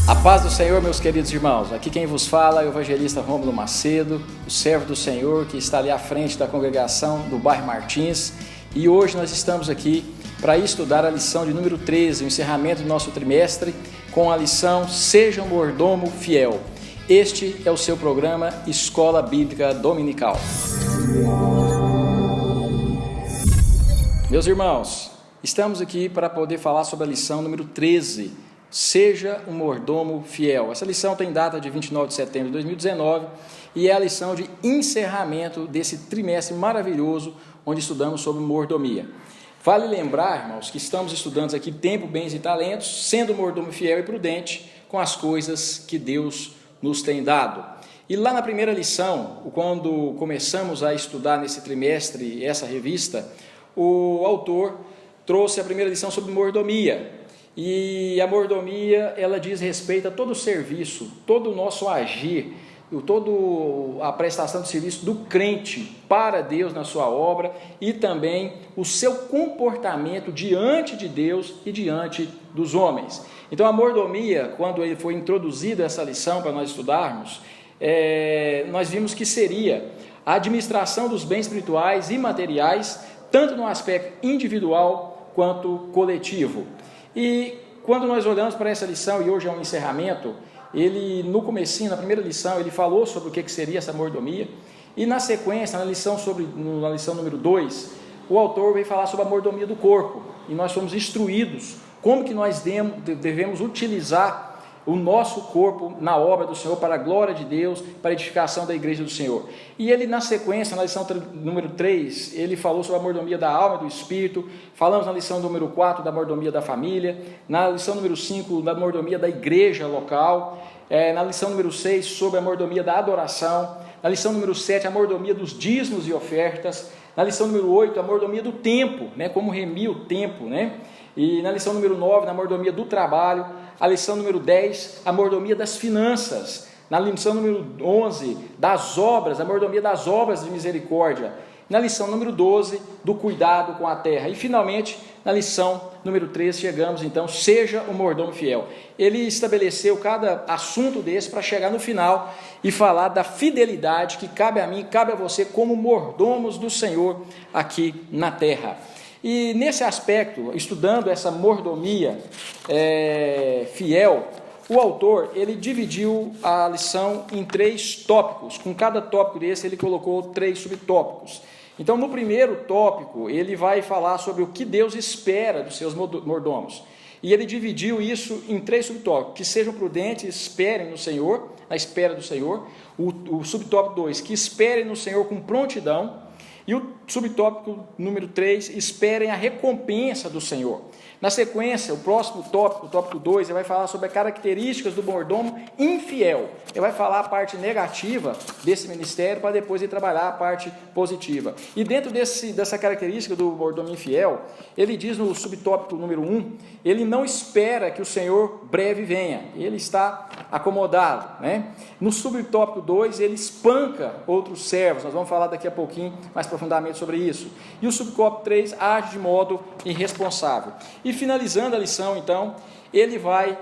A paz do Senhor, meus queridos irmãos. Aqui quem vos fala é o evangelista Rômulo Macedo, o servo do Senhor que está ali à frente da congregação do bairro Martins. E hoje nós estamos aqui para estudar a lição de número 13, o encerramento do nosso trimestre, com a lição Seja um Mordomo Fiel. Este é o seu programa Escola Bíblica Dominical. Meus irmãos, estamos aqui para poder falar sobre a lição número 13, Seja um Mordomo Fiel. Essa lição tem data de 29 de setembro de 2019 e é a lição de encerramento desse trimestre maravilhoso onde estudamos sobre mordomia. Vale lembrar, irmãos, que estamos estudando aqui tempo, bens e talentos, sendo mordomo fiel e prudente com as coisas que Deus nos tem dado. E lá na primeira lição, quando começamos a estudar nesse trimestre essa revista, o autor trouxe a primeira lição sobre mordomia. E a mordomia, ela diz respeito a todo o serviço, todo o nosso agir, toda a prestação de serviço do crente para Deus na sua obra e também o seu comportamento diante de Deus e diante dos homens. Então a mordomia, quando ele foi introduzida essa lição para nós estudarmos, nós vimos que seria a administração dos bens espirituais e materiais, tanto no aspecto individual quanto coletivo. E quando nós olhamos para essa lição, e hoje é um encerramento, ele no comecinho, na primeira lição, ele falou sobre o que seria essa mordomia, e na sequência, na lição número 2, o autor veio falar sobre a mordomia do corpo, e nós fomos instruídos como que nós devemos utilizar o nosso corpo na obra do Senhor, para a glória de Deus, para a edificação da igreja do Senhor. E ele na sequência, na lição número 3, ele falou sobre a mordomia da alma e do espírito, falamos na lição número 4 da mordomia da família, na lição número 5 da mordomia da igreja local, na lição número 6 sobre a mordomia da adoração, na lição número 7 a mordomia dos dízimos e ofertas, na lição número 8 a mordomia do tempo, como remir o tempo, e na lição número 9 na mordomia do trabalho, a lição número 10, a mordomia das finanças, na lição número 11, das obras, a mordomia das obras de misericórdia, na lição número 12, do cuidado com a terra, e finalmente, na lição número 13, chegamos então, seja um mordomo fiel. Ele estabeleceu cada assunto desse para chegar no final e falar da fidelidade que cabe a mim, cabe a você como mordomos do Senhor aqui na terra. E nesse aspecto, estudando essa mordomia fiel, o autor ele dividiu a lição em 3 tópicos. Com cada tópico desse ele colocou 3 subtópicos. Então no primeiro tópico ele vai falar sobre o que Deus espera dos seus mordomos. E ele dividiu isso em 3 subtópicos: que sejam prudentes, esperem no Senhor, na espera do Senhor. O subtópico 2, que esperem no Senhor com prontidão. E o subtópico número 3, esperem a recompensa do Senhor. Na sequência, o próximo tópico, o tópico 2, ele vai falar sobre as características do mordomo infiel. Ele vai falar a parte negativa desse ministério para depois ele trabalhar a parte positiva. E dentro dessa característica do mordomo infiel, ele diz no subtópico número 1, ele não espera que o Senhor breve venha, ele está acomodado. No subtópico 2, ele espanca outros servos, nós vamos falar daqui a pouquinho mais profundamente sobre isso. E o subtópico 3, age de modo irresponsável. E finalizando a lição, então, ele vai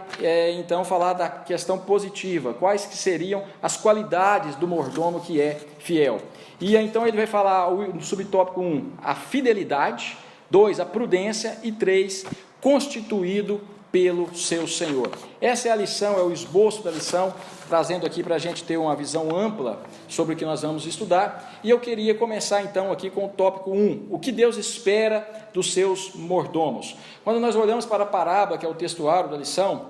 então falar da questão positiva, quais que seriam as qualidades do mordomo que é fiel. E então ele vai falar no subtópico 1, a fidelidade, 2, a prudência e 3, constituído pelo seu Senhor. Essa é a lição, é o esboço da lição, trazendo aqui para a gente ter uma visão ampla sobre o que nós vamos estudar. E eu queria começar então aqui com o tópico 1, o que Deus espera dos seus mordomos. Quando nós olhamos para a parábola, que é o textuário da lição,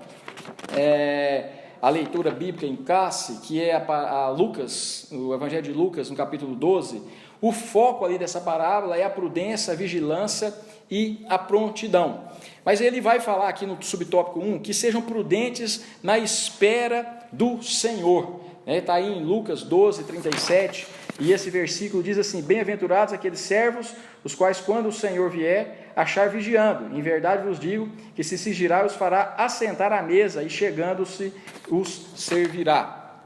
a leitura bíblica em classe, que é a Lucas, o Evangelho de Lucas, no capítulo 12, o foco ali dessa parábola é a prudência, a vigilância e a prontidão. Mas ele vai falar aqui no subtópico 1, que sejam prudentes na espera do Senhor. Está aí em Lucas 12, 37, e esse versículo diz assim: bem-aventurados aqueles servos, os quais quando o Senhor vier, achar vigiando. Em verdade vos digo, que se sigirá, os fará assentar à mesa, e chegando-se, os servirá.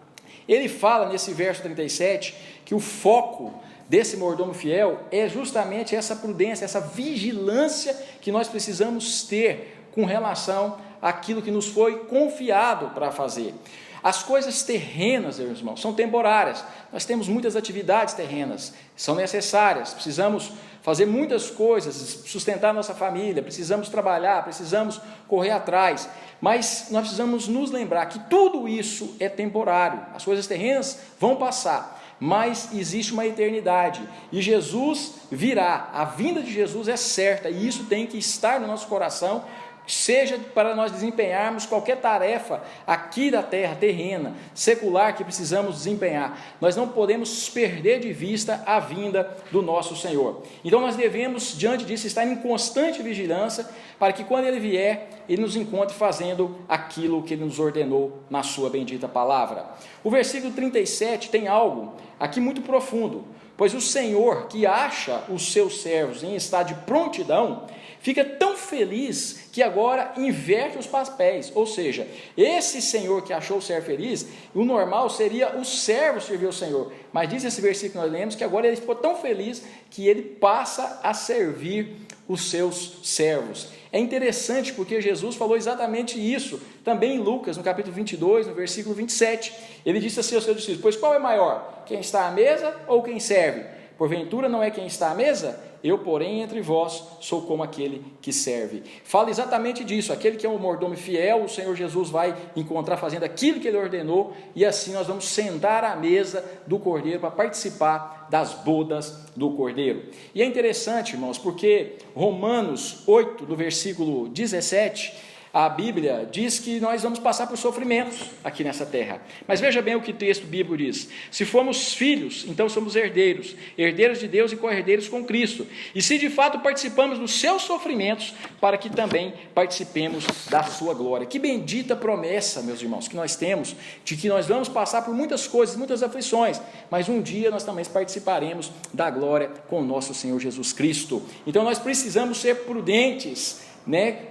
Ele fala nesse verso 37, que o foco desse mordomo fiel é justamente essa prudência, essa vigilância que nós precisamos ter com relação àquilo que nos foi confiado para fazer. As coisas terrenas, meus irmãos, são temporárias. Nós temos muitas atividades terrenas, são necessárias, precisamos fazer muitas coisas, sustentar nossa família, precisamos trabalhar, precisamos correr atrás, mas nós precisamos nos lembrar que tudo isso é temporário. As coisas terrenas vão passar, mas existe uma eternidade, e Jesus virá, a vinda de Jesus é certa, e isso tem que estar no nosso coração, seja para nós desempenharmos qualquer tarefa aqui da terra, terrena, secular, que precisamos desempenhar. Nós não podemos perder de vista a vinda do nosso Senhor. Então nós devemos, diante disso, estar em constante vigilância, para que quando Ele vier, Ele nos encontre fazendo aquilo que Ele nos ordenou na sua bendita palavra. O versículo 37 tem algo aqui muito profundo, pois o Senhor, que acha os seus servos em estado de prontidão, fica tão feliz que agora inverte os papéis, ou seja, esse Senhor que achou o servo feliz, o normal seria o servo servir o Senhor, mas diz esse versículo que nós lemos, que agora ele ficou tão feliz que ele passa a servir os seus servos. É interessante porque Jesus falou exatamente isso, também em Lucas, no capítulo 22, no versículo 27, ele disse assim aos seus discípulos: pois qual é maior, quem está à mesa ou quem serve? Porventura não é quem está à mesa? Eu, porém, entre vós, sou como aquele que serve. Fala exatamente disso, aquele que é um mordomo fiel, o Senhor Jesus vai encontrar fazendo aquilo que Ele ordenou, e assim nós vamos sentar à mesa do Cordeiro para participar das bodas do Cordeiro. E é interessante, irmãos, porque Romanos 8, do versículo 17, a Bíblia diz que nós vamos passar por sofrimentos aqui nessa terra, mas veja bem o que o texto bíblico diz: se formos filhos, então somos herdeiros, herdeiros de Deus e co-herdeiros com Cristo, e se de fato participamos dos seus sofrimentos, para que também participemos da sua glória. Que bendita promessa, meus irmãos, que nós temos, de que nós vamos passar por muitas coisas, muitas aflições, mas um dia nós também participaremos da glória com o nosso Senhor Jesus Cristo. Então nós precisamos ser prudentes,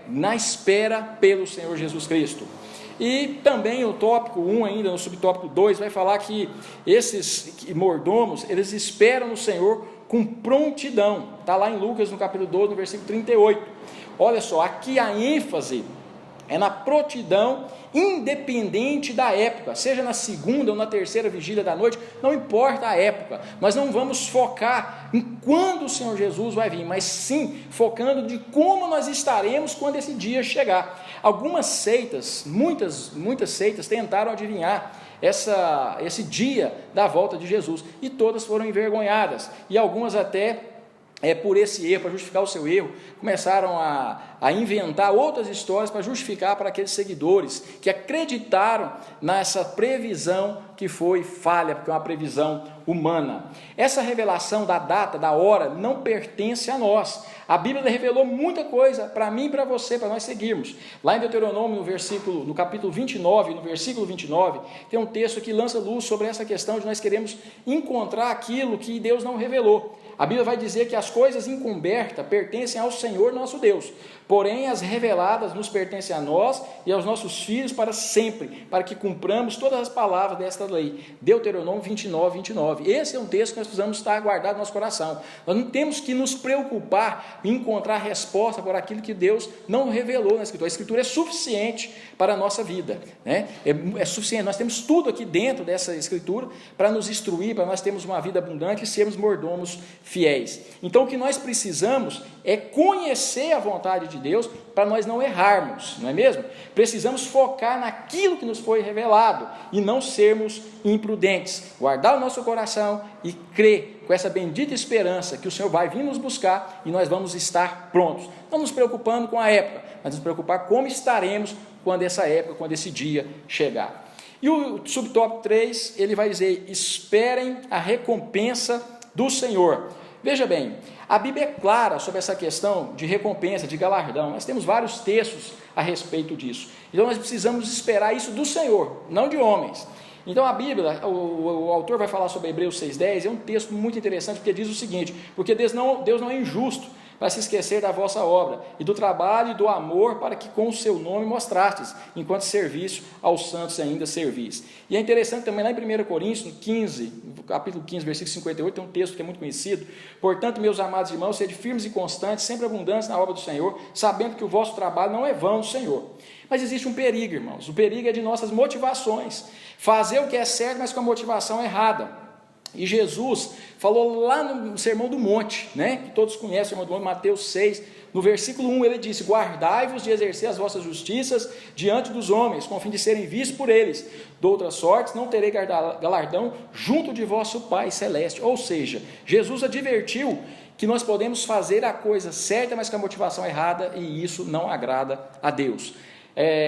na espera pelo Senhor Jesus Cristo. E também o tópico 1, ainda no subtópico 2, vai falar que esses mordomos, eles esperam no Senhor com prontidão. Está lá em Lucas, no capítulo 12, no versículo 38. Olha só, aqui a ênfase é na prontidão, independente da época, seja na segunda ou na terceira vigília da noite, não importa a época, nós não vamos focar em quando o Senhor Jesus vai vir, mas sim focando de como nós estaremos quando esse dia chegar. Algumas seitas, muitas seitas tentaram adivinhar esse dia da volta de Jesus, e todas foram envergonhadas, e algumas até por esse erro, para justificar o seu erro, começaram a inventar outras histórias para justificar para aqueles seguidores que acreditaram nessa previsão que foi falha, porque é uma previsão humana. Essa revelação da data, da hora, não pertence a nós. A Bíblia revelou muita coisa para mim e para você, para nós seguirmos. Lá em Deuteronômio, no capítulo 29, no versículo 29, tem um texto que lança luz sobre essa questão de nós queremos encontrar aquilo que Deus não revelou. A Bíblia vai dizer que as coisas encobertas pertencem ao Senhor nosso Deus, porém as reveladas nos pertencem a nós e aos nossos filhos para sempre, para que cumpramos todas as palavras desta lei. Deuteronômio 29, 29. Esse é um texto que nós precisamos estar guardado no nosso coração. Nós não temos que nos preocupar em encontrar resposta por aquilo que Deus não revelou na Escritura. A Escritura é suficiente para a nossa vida, é suficiente. Nós temos tudo aqui dentro dessa Escritura para nos instruir, para nós termos uma vida abundante e sermos mordomos fiéis. Então o que nós precisamos é conhecer a vontade de Deus para nós não errarmos, não é mesmo? Precisamos focar naquilo que nos foi revelado e não sermos imprudentes, guardar o nosso coração e crer com essa bendita esperança que o Senhor vai vir nos buscar e nós vamos estar prontos, não nos preocupando com a época, mas nos preocupar como estaremos quando essa época, quando esse dia chegar. E o subtópico 3, ele vai dizer: esperem a recompensa do Senhor. Veja bem, a Bíblia é clara sobre essa questão de recompensa, de galardão. Nós temos vários textos a respeito disso. Então nós precisamos esperar isso do Senhor, não de homens. Então a Bíblia, o autor vai falar sobre Hebreus 6,10, é um texto muito interessante, porque diz o seguinte: porque Deus não é injusto para se esquecer da vossa obra, e do trabalho e do amor para que com o seu nome mostrastes, enquanto serviço aos santos ainda servis. E é interessante também, lá em 1 Coríntios 15, capítulo 15, versículo 58, tem um texto que é muito conhecido: portanto, meus amados irmãos, sede firmes e constantes, sempre abundantes na obra do Senhor, sabendo que o vosso trabalho não é vão no Senhor. Mas existe um perigo, irmãos. O perigo é de nossas motivações. Fazer o que é certo, mas com a motivação errada. E Jesus falou lá no Sermão do Monte, né, que todos conhecem, o Sermão do Monte, Mateus 6, no versículo 1, ele disse: guardai-vos de exercer as vossas justiças diante dos homens, com o fim de serem vistos por eles. De outras sortes, não terei galardão junto de vosso Pai Celeste. Ou seja, Jesus advertiu que nós podemos fazer a coisa certa, mas com a motivação errada, e isso não agrada a Deus.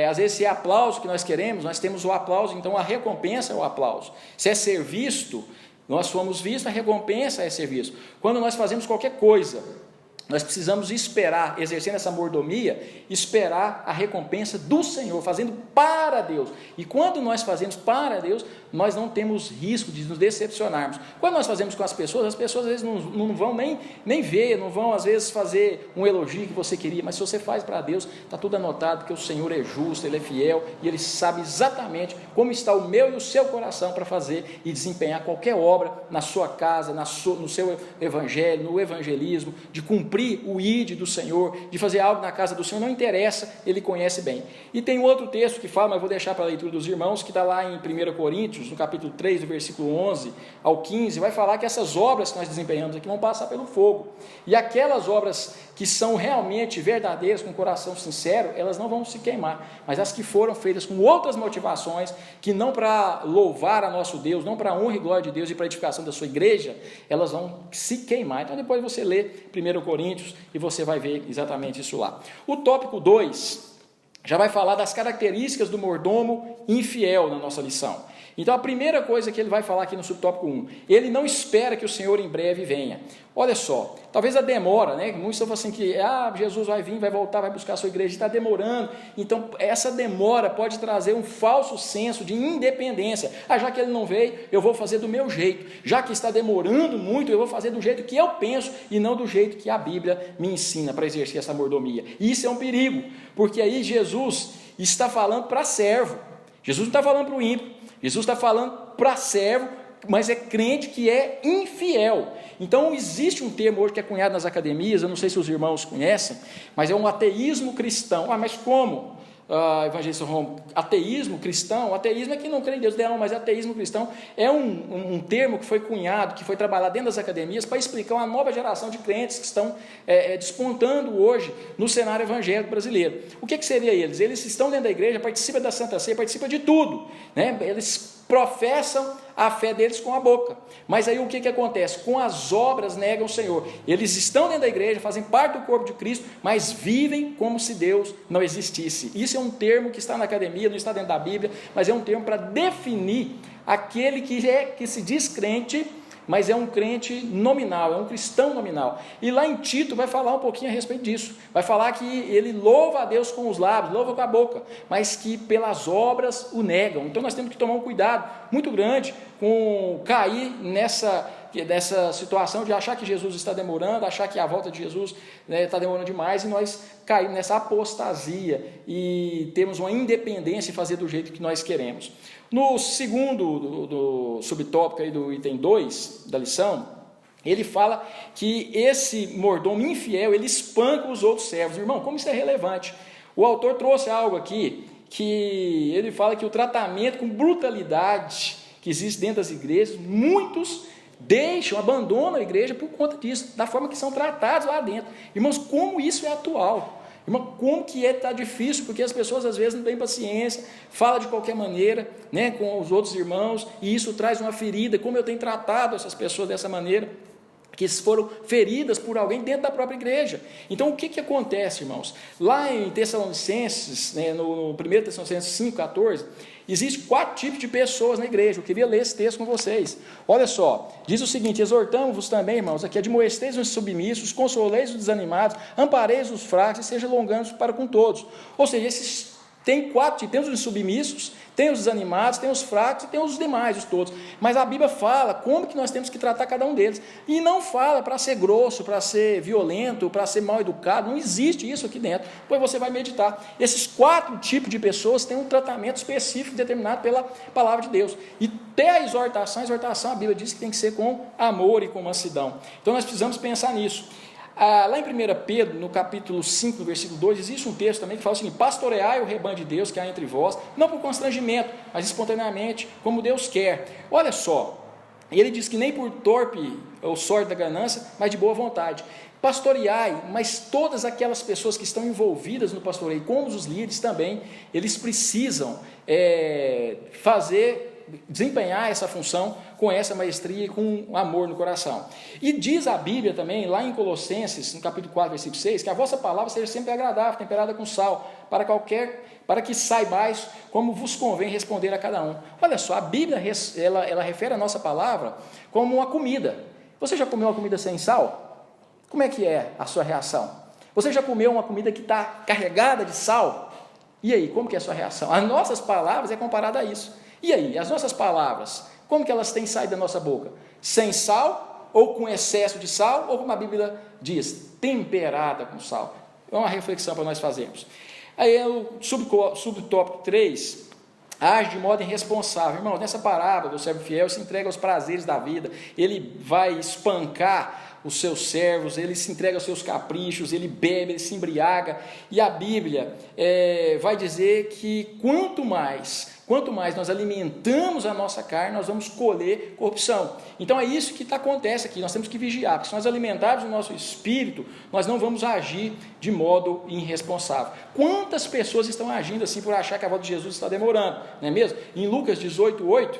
Às vezes, se é aplauso que nós queremos, nós temos o aplauso, então a recompensa é o aplauso. Se é ser visto, nós fomos vistos, a recompensa é ser visto. Quando nós fazemos qualquer coisa, nós precisamos esperar, exercendo essa mordomia, esperar a recompensa do Senhor, fazendo para Deus. E quando nós fazemos para Deus, nós não temos risco de nos decepcionarmos. Quando nós fazemos com as pessoas às vezes não vão nem ver, não vão às vezes fazer um elogio que você queria, mas se você faz para Deus, está tudo anotado, porque o Senhor é justo, Ele é fiel, e Ele sabe exatamente como está o meu e o seu coração para fazer e desempenhar qualquer obra na sua casa, no seu evangelho, no evangelismo, de cumprir o ID do Senhor, de fazer algo na casa do Senhor, não interessa, Ele conhece bem. E tem outro texto que fala, mas vou deixar para a leitura dos irmãos, que está lá em 1 Coríntios, no capítulo 3, do versículo 11 ao 15, vai falar que essas obras que nós desempenhamos aqui vão passar pelo fogo, e aquelas obras que são realmente verdadeiras, com o coração sincero, elas não vão se queimar, mas as que foram feitas com outras motivações, que não para louvar a nosso Deus, não para a honra e glória de Deus e para a edificação da sua igreja, elas vão se queimar. Então depois você lê 1 Coríntios e você vai ver exatamente isso lá. O tópico 2 já vai falar das características do mordomo infiel na nossa lição. Então a primeira coisa que ele vai falar aqui no subtópico 1, ele não espera que o Senhor em breve venha. Olha só, talvez a demora, né? Muitos estão falando assim que Jesus vai vir, vai voltar, vai buscar a sua igreja, está demorando. Então essa demora pode trazer um falso senso de independência. Já que ele não veio, eu vou fazer do meu jeito. Já que está demorando muito, eu vou fazer do jeito que eu penso e não do jeito que a Bíblia me ensina para exercer essa mordomia. E isso é um perigo, porque aí Jesus está falando para servo. Jesus não está falando para o ímpio. Jesus está falando para servo, mas é crente que é infiel. Então existe um termo hoje que é cunhado nas academias, eu não sei se os irmãos conhecem, mas é um ateísmo cristão. Mas como? Evangelista Romo, ateísmo cristão? Ateísmo é que não crê em Deus, não, mas ateísmo cristão é um termo que foi cunhado, que foi trabalhado dentro das academias para explicar uma nova geração de crentes que estão despontando hoje no cenário evangélico brasileiro. O que seria eles? Eles estão dentro da igreja, participam da Santa Ceia, participam de tudo, né? Eles professam a fé deles com a boca, mas aí o que acontece? Com as obras negam o Senhor. Eles estão dentro da igreja, fazem parte do corpo de Cristo, mas vivem como se Deus não existisse. Isso é um termo que está na academia, não está dentro da Bíblia, mas é um termo para definir aquele que se diz crente, mas é um crente nominal, é um cristão nominal. E lá em Tito vai falar um pouquinho a respeito disso, vai falar que ele louva a Deus com os lábios, louva com a boca, mas que pelas obras o negam. Então nós temos que tomar um cuidado muito grande com cair nessa situação de achar que Jesus está demorando, achar que a volta de Jesus está demorando demais, e nós caímos nessa apostasia e temos uma independência em fazer do jeito que nós queremos. No segundo do subtópico aí do item 2 da lição, ele fala que esse mordomo infiel, ele espanca os outros servos. Irmão, como isso é relevante? O autor trouxe algo aqui, que ele fala que o tratamento com brutalidade que existe dentro das igrejas, muitos abandonam a igreja por conta disso, da forma que são tratados lá dentro. Irmãos, como isso é atual? Irmão, como que está difícil, porque as pessoas às vezes não têm paciência, falam de qualquer maneira, né, com os outros irmãos, e isso traz uma ferida. Como eu tenho tratado essas pessoas dessa maneira, que foram feridas por alguém dentro da própria igreja. Então o que acontece, irmãos? Lá em Tessalonicenses, né, no 1 Tessalonicenses 5,14, existem 4 tipos de pessoas na igreja. Eu queria ler esse texto com vocês. Olha só, diz o seguinte: exortamos-vos também, irmãos, aqui admoesteis os submissos, consoleis os desanimados, ampareis os fracos e sejam longânimos para com todos. Ou seja, esses Tem 4 tipos, tem os insubmissos, tem os desanimados, tem os fracos e tem os demais, os todos. Mas a Bíblia fala como que nós temos que tratar cada um deles. E não fala para ser grosso, para ser violento, para ser mal educado. Não existe isso aqui dentro. Depois você vai meditar. Esses 4 tipos de pessoas têm um tratamento específico determinado pela palavra de Deus. E até a exortação, a Bíblia diz que tem que ser com amor e com mansidão. Então nós precisamos pensar nisso. Lá em 1 Pedro, no capítulo 5, no versículo 2, existe um texto também que fala o seguinte: pastoreai o rebanho de Deus que há entre vós, não por constrangimento, mas espontaneamente, como Deus quer. Olha só, ele diz que nem por torpe ou sorte da ganância, mas de boa vontade. Pastoreai, mas todas aquelas pessoas que estão envolvidas no pastoreio, como os líderes também, eles precisam desempenhar essa função com essa maestria e com amor no coração. E diz a Bíblia também, lá em Colossenses, no capítulo 4, versículo 6, que a vossa palavra seja sempre agradável, temperada com sal, para que saibais como vos convém responder a cada um. Olha só, a Bíblia ela refere a nossa palavra como uma comida. Você já comeu uma comida sem sal? Como é que é a sua reação? Você já comeu uma comida que está carregada de sal? E aí, como que é a sua reação? As nossas palavras é comparada a isso. E aí, as nossas palavras, como que elas têm saído da nossa boca? Sem sal, ou com excesso de sal, ou como a Bíblia diz, temperada com sal? É uma reflexão para nós fazermos. Aí o subtópico 3, age de modo irresponsável. Irmão, nessa parábola do servo fiel se entrega aos prazeres da vida, ele vai espancar os seus servos, ele se entrega aos seus caprichos, ele bebe, ele se embriaga, e a Bíblia vai dizer que quanto mais nós alimentamos a nossa carne, nós vamos colher corrupção. Então é isso que acontece aqui, nós temos que vigiar, porque se nós alimentarmos o nosso espírito, nós não vamos agir de modo irresponsável. Quantas pessoas estão agindo assim por achar que a volta de Jesus está demorando, não é mesmo? Em Lucas 18:8,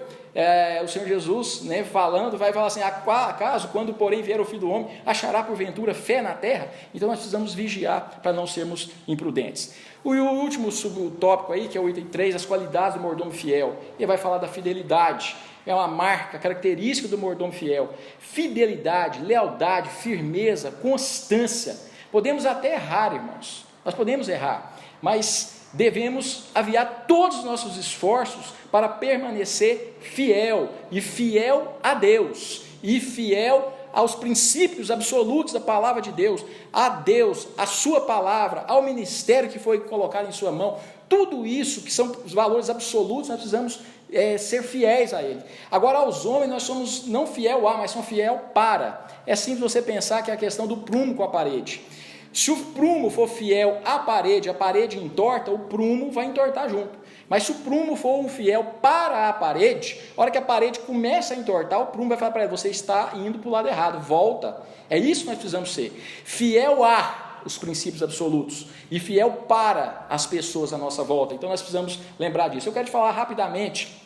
o Senhor Jesus, falando, vai falar assim: acaso, quando porém vier o Filho do Homem, achará porventura fé na terra? Então nós precisamos vigiar para não sermos imprudentes. O último subtópico aí, que é o item 3, as qualidades do mordomo fiel. Ele vai falar da fidelidade. É uma marca, característica do mordomo fiel. Fidelidade, lealdade, firmeza, constância. Podemos até errar, irmãos. Nós podemos errar, mas devemos aviar todos os nossos esforços para permanecer fiel, e fiel a Deus, e fiel aos princípios absolutos da palavra de Deus, a Deus, a sua palavra, ao ministério que foi colocado em sua mão. Tudo isso que são os valores absolutos, nós precisamos ser fiéis a ele. Agora, aos homens, nós somos não fiel a, mas somos fiel para. É simples você pensar que é a questão do prumo com a parede. Se o prumo for fiel à parede, a parede entorta, o prumo vai entortar junto. Mas se o prumo for um fiel para a parede, a hora que a parede começa a entortar, o prumo vai falar para ele: você está indo para o lado errado, volta. É isso que nós precisamos ser. Fiel a os princípios absolutos e fiel para as pessoas à nossa volta. Então nós precisamos lembrar disso. Eu quero te falar rapidamente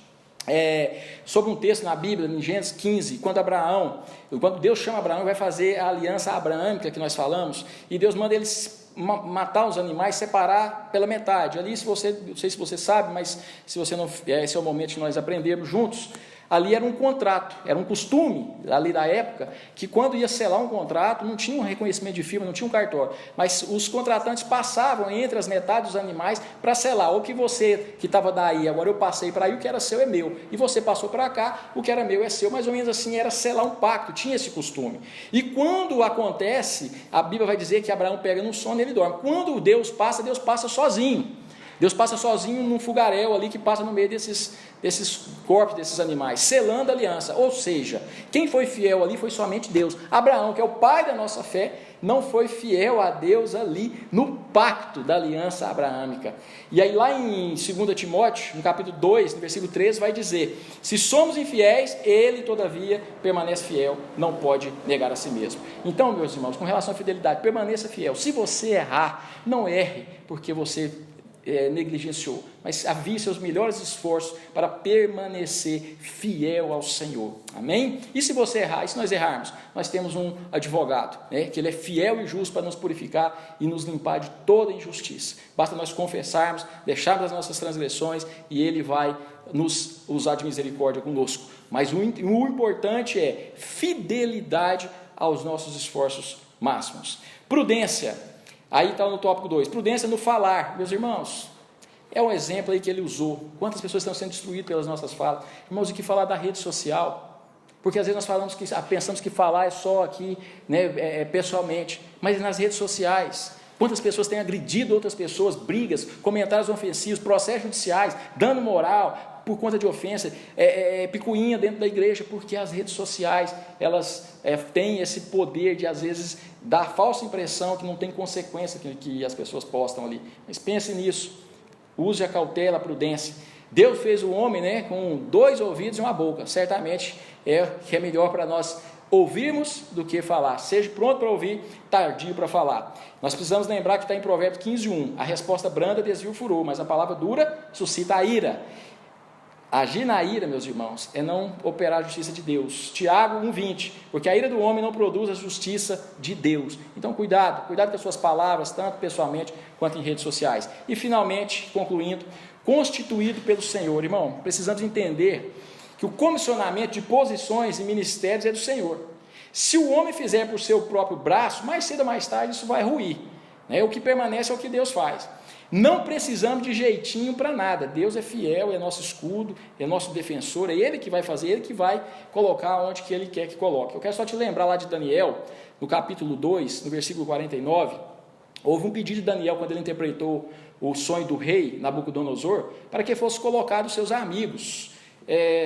sobre um texto na Bíblia, em Gênesis 15, quando Deus chama Abraão e vai fazer a aliança abraâmica que nós falamos, e Deus manda eles matar os animais, separar pela metade. Ali, não sei se você sabe, mas se você não, esse é o momento que nós aprendemos juntos. Ali era um contrato, era um costume ali da época, que quando ia selar um contrato, não tinha um reconhecimento de firma, não tinha um cartório, mas os contratantes passavam entre as metades dos animais para selar. Ou que você que estava daí, agora eu passei para aí, o que era seu é meu, e você passou para cá, o que era meu é seu. Mais ou menos assim era selar um pacto, tinha esse costume. E quando acontece, a Bíblia vai dizer que Abraão pega no sono e ele dorme. Quando Deus passa sozinho. Deus passa sozinho num fogaréu ali que passa no meio desses corpos, desses animais, selando a aliança. Ou seja, quem foi fiel ali foi somente Deus. Abraão, que é o pai da nossa fé, não foi fiel a Deus ali no pacto da aliança abraâmica. E aí lá em 2 Timóteo, no capítulo 2, no versículo 13, vai dizer: se somos infiéis, ele todavia permanece fiel, não pode negar a si mesmo. Então, meus irmãos, com relação à fidelidade, permaneça fiel. Se você errar, não erre porque você negligenciou, mas avie seus melhores esforços para permanecer fiel ao Senhor. Amém? E se você errar, e se nós errarmos, nós temos um advogado, que ele é fiel e justo para nos purificar e nos limpar de toda injustiça. Basta nós confessarmos, deixarmos as nossas transgressões, e ele vai nos usar de misericórdia conosco. Mas o importante é fidelidade aos nossos esforços máximos. Prudência. Aí está no tópico 2, prudência no falar. Meus irmãos, É um exemplo aí que ele usou. Quantas pessoas estão sendo destruídas pelas nossas falas? Irmãos, o que falar da rede social? Porque às vezes nós pensamos que falar é só aqui, né, pessoalmente, mas nas redes sociais. Quantas pessoas têm agredido outras pessoas, brigas, comentários ofensivos, processos judiciais, dano moral por conta de ofensa, picuinha dentro da igreja, porque as redes sociais, elas têm esse poder de, às vezes, dar falsa impressão que não tem consequência que as pessoas postam ali. Mas pense nisso, use a cautela, a prudência. Deus fez o homem, né, com 2 ouvidos e uma boca, certamente é melhor para nós ouvirmos do que falar. Seja pronto para ouvir, tardio para falar. Nós precisamos lembrar que está em Provérbios 15:1, a resposta branda desvia o furor, mas a palavra dura suscita a ira. Agir na ira, meus irmãos, é não operar a justiça de Deus. Tiago 1:20, porque a ira do homem não produz a justiça de Deus. Então cuidado com as suas palavras, tanto pessoalmente quanto em redes sociais. E finalmente, concluindo, constituído pelo Senhor. Irmão, precisamos entender que o comissionamento de posições e ministérios é do Senhor. Se o homem fizer por seu próprio braço, mais cedo ou mais tarde isso vai ruir, né? O que permanece é o que Deus faz. Não precisamos de jeitinho para nada. Deus é fiel, é nosso escudo, é nosso defensor, é Ele que vai fazer, Ele que vai colocar onde que Ele quer que coloque. Eu quero só te lembrar lá de Daniel, no capítulo 2, no versículo 49, houve um pedido de Daniel quando ele interpretou o sonho do rei Nabucodonosor, para que fosse colocado seus amigos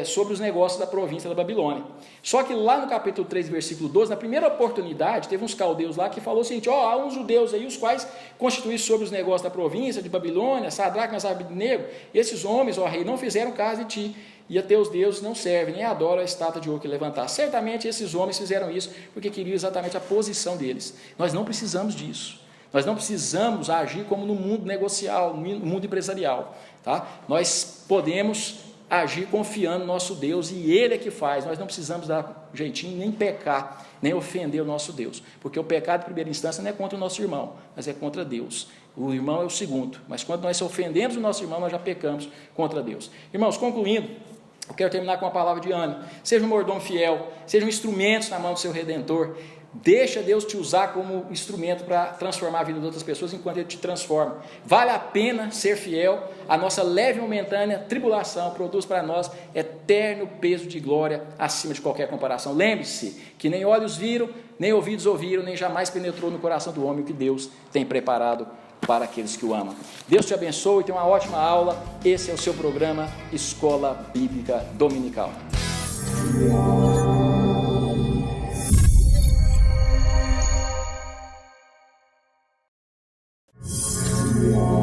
sobre os negócios da província da Babilônia. Só que lá no capítulo 3, versículo 12, na primeira oportunidade, teve uns caldeus lá que falou o seguinte: há uns judeus aí, os quais constituíram sobre os negócios da província de Babilônia, Sadraque, Mesaque e Abednego. Esses homens, ó rei, não fizeram caso de ti, e a teus deuses não servem, nem adoram a estátua de ouro que levantar. Certamente esses homens fizeram isso porque queriam exatamente a posição deles. Nós não precisamos disso. Nós não precisamos agir como no mundo negocial, no mundo empresarial. Tá? Nós podemos agir confiando no nosso Deus, e Ele é que faz. Nós não precisamos dar jeitinho, nem pecar, nem ofender o nosso Deus, porque o pecado, em primeira instância, não é contra o nosso irmão, mas é contra Deus. O irmão é o segundo, mas quando nós ofendemos o nosso irmão, nós já pecamos contra Deus. Irmãos, concluindo, eu quero terminar com uma palavra de ânimo. Seja um mordomo fiel, sejam instrumentos na mão do seu Redentor. Deixa Deus te usar como instrumento para transformar a vida de outras pessoas enquanto Ele te transforma. Vale a pena ser fiel. A nossa leve e momentânea tribulação produz para nós eterno peso de glória acima de qualquer comparação. Lembre-se que nem olhos viram, nem ouvidos ouviram, nem jamais penetrou no coração do homem o que Deus tem preparado para aqueles que o amam. Deus te abençoe, tenha uma ótima aula. Esse é o seu programa Escola Bíblica Dominical. Yeah.